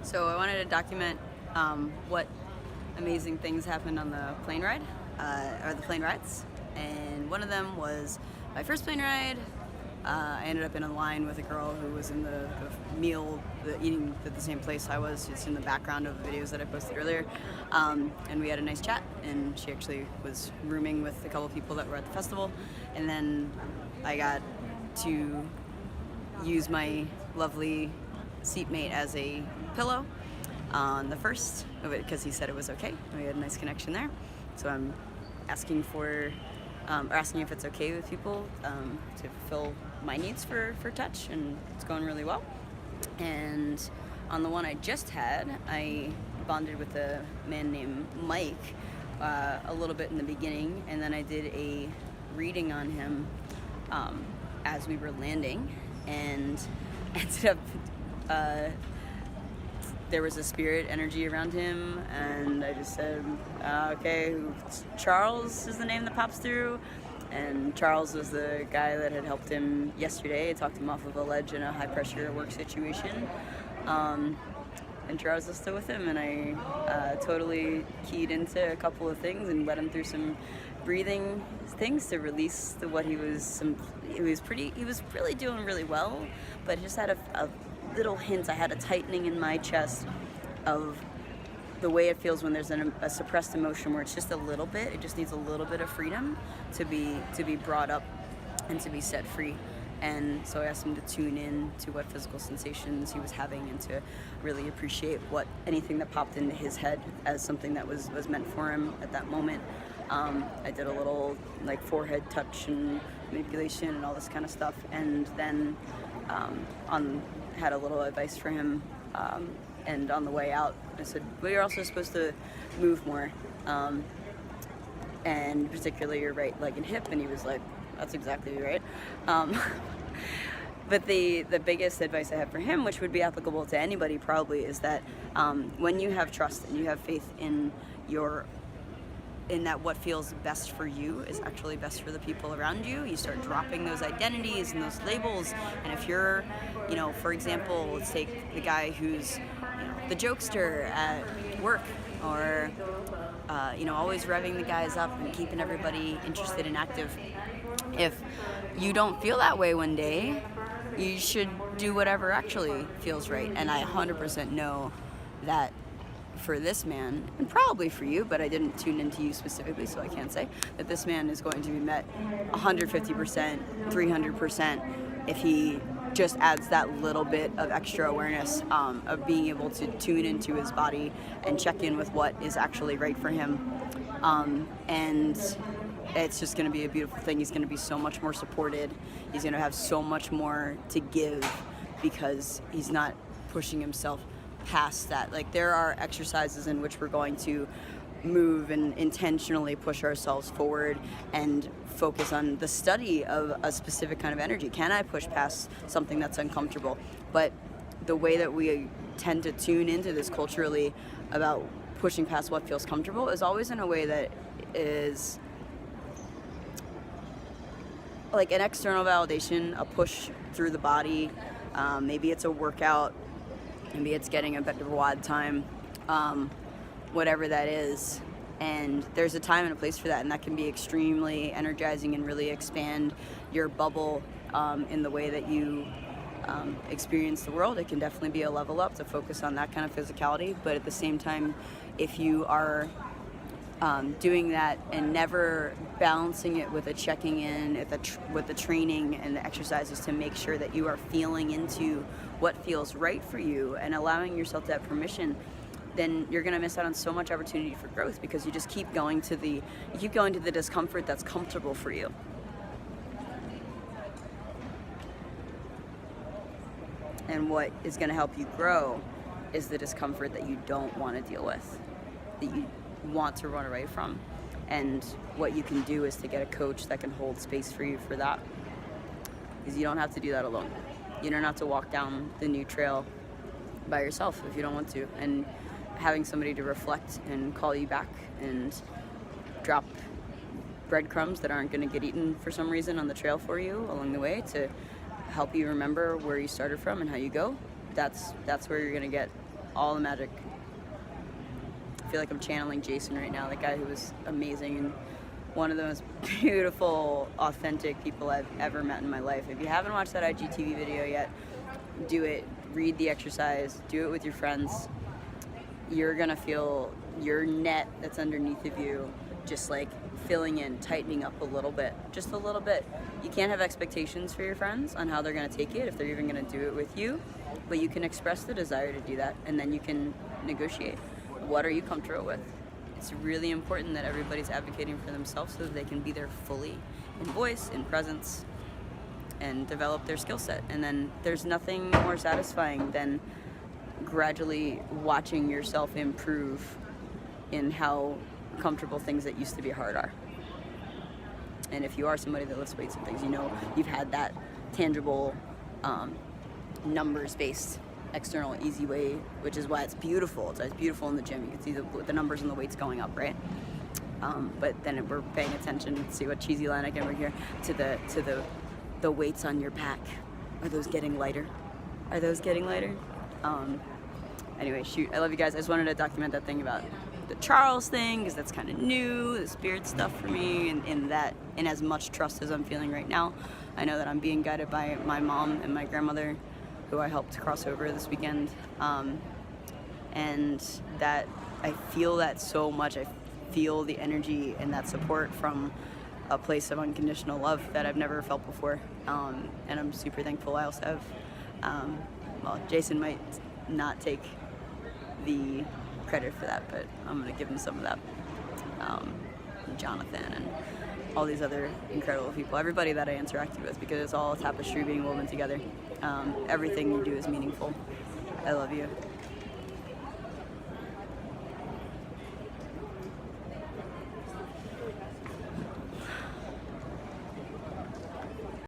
So I wanted to document what amazing things happened on the plane ride, or the plane rides. And one of them was my first plane ride. I ended up in a line with a girl who was in the meal, eating at the same place I was. It's in the background of the videos that I posted earlier. And we had a nice chat, and she actually was rooming with a couple people that were at the festival. And then I got to use my lovely seatmate as a pillow on the first of it because he said it was okay. We had a nice connection there. So I'm asking if it's okay with people to fulfill my needs for touch, and it's going really well. And on the one I just had, I bonded with a man named Mike a little bit in the beginning, and then I did a reading on him as we were landing, and ended up there was a spirit energy around him, and I just said, okay, Charles is the name that pops through. And Charles was the guy that had helped him yesterday. I talked him off of a ledge in a high pressure work situation. And Charles was still with him, and I totally keyed into a couple of things and led him through some breathing things to release what he was. He was really doing really well, but just had a little hint. I had a tightening in my chest of the way it feels when there's a suppressed emotion where it's just a little bit. It just needs a little bit of freedom to be brought up and to be set free. And so I asked him to tune in to what physical sensations he was having and to really appreciate anything that popped into his head as something that was meant for him at that moment. I did a little forehead touch and manipulation and all this kind of stuff, and then had a little advice for him. And on the way out, I said, well, you're also supposed to move more, and particularly your right leg and hip. And he was like, that's exactly right. But the biggest advice I have for him, which would be applicable to anybody probably, is that when you have trust and you have faith in that what feels best for you is actually best for the people around you, you start dropping those identities and those labels. And if you're, for example, let's take the guy who's, the jokester at work, or, always revving the guys up and keeping everybody interested and active. If you don't feel that way one day, you should do whatever actually feels right. And I 100% know that for this man, and probably for you, but I didn't tune into you specifically, so I can't say, that this man is going to be met 150%, 300% if he just adds that little bit of extra awareness of being able to tune into his body and check in with what is actually right for him. And it's just going to be a beautiful thing. He's going to be so much more supported. He's going to have so much more to give because he's not pushing himself past that. There are exercises in which we're going to move and intentionally push ourselves forward and focus on the study of a specific kind of energy. Can I push past something that's uncomfortable? But the way that we tend to tune into this culturally about pushing past what feels comfortable is always in a way that is like an external validation, a push through the body. Maybe it's a workout, maybe it's getting a bit of a WOD time, whatever that is. And there's a time and a place for that, and that can be extremely energizing and really expand your bubble in the way that you experience the world. It can definitely be a level up to focus on that kind of physicality, but at the same time, if you are doing that and never balancing it with a checking in with the training and the exercises to make sure that you are feeling into what feels right for you and allowing yourself to have permission, then you're going to miss out on so much opportunity for growth because you just keep going to the discomfort that's comfortable for you. And what is going to help you grow is the discomfort that you don't want to deal with, that you want to run away from. And what you can do is to get a coach that can hold space for you for that, because you don't have to do that alone. You don't have to walk down the new trail by yourself if you don't want to. And having somebody to reflect and call you back and drop breadcrumbs that aren't going to get eaten for some reason on the trail for you along the way to help you remember where you started from and how you go, that's where you're going to get all the magic. I feel like I'm channeling Jason right now, the guy who was amazing and one of the most beautiful, authentic people I've ever met in my life. If you haven't watched that IGTV video yet, do it. Read the exercise. Do it with your friends. You're gonna feel your net that's underneath of you just like filling in, tightening up a little bit, just a little bit. You can't have expectations for your friends on how they're gonna take it, if they're even gonna do it with you, but you can express the desire to do that, and then you can negotiate. What are you comfortable with? It's really important that everybody's advocating for themselves so that they can be there fully in voice, in presence, and develop their skill set. And then there's nothing more satisfying than gradually watching yourself improve in how comfortable things that used to be hard are. And if you are somebody that lifts weights and things, you know you've had that tangible, numbers-based, external, easy way, which is why it's beautiful. It's beautiful in the gym. You can see the numbers and the weights going up, right? But then we're paying attention to see what cheesy line I can bring here to the weights on your pack. Are those getting lighter? Are those getting lighter? Anyway, shoot, I love you guys. I just wanted to document that thing about the Charles thing, because that's kind of new, the spirit stuff for me, and in as much trust as I'm feeling right now. I know that I'm being guided by my mom and my grandmother, who I helped cross over this weekend, and that I feel that so much. I feel the energy and that support from a place of unconditional love that I've never felt before, and I'm super thankful. I also have, well, Jason might not take the credit for that, but I'm gonna give him some of that. Jonathan and all these other incredible people, everybody that I interacted with, because it's all a tapestry being woven together. Everything you do is meaningful. I love you.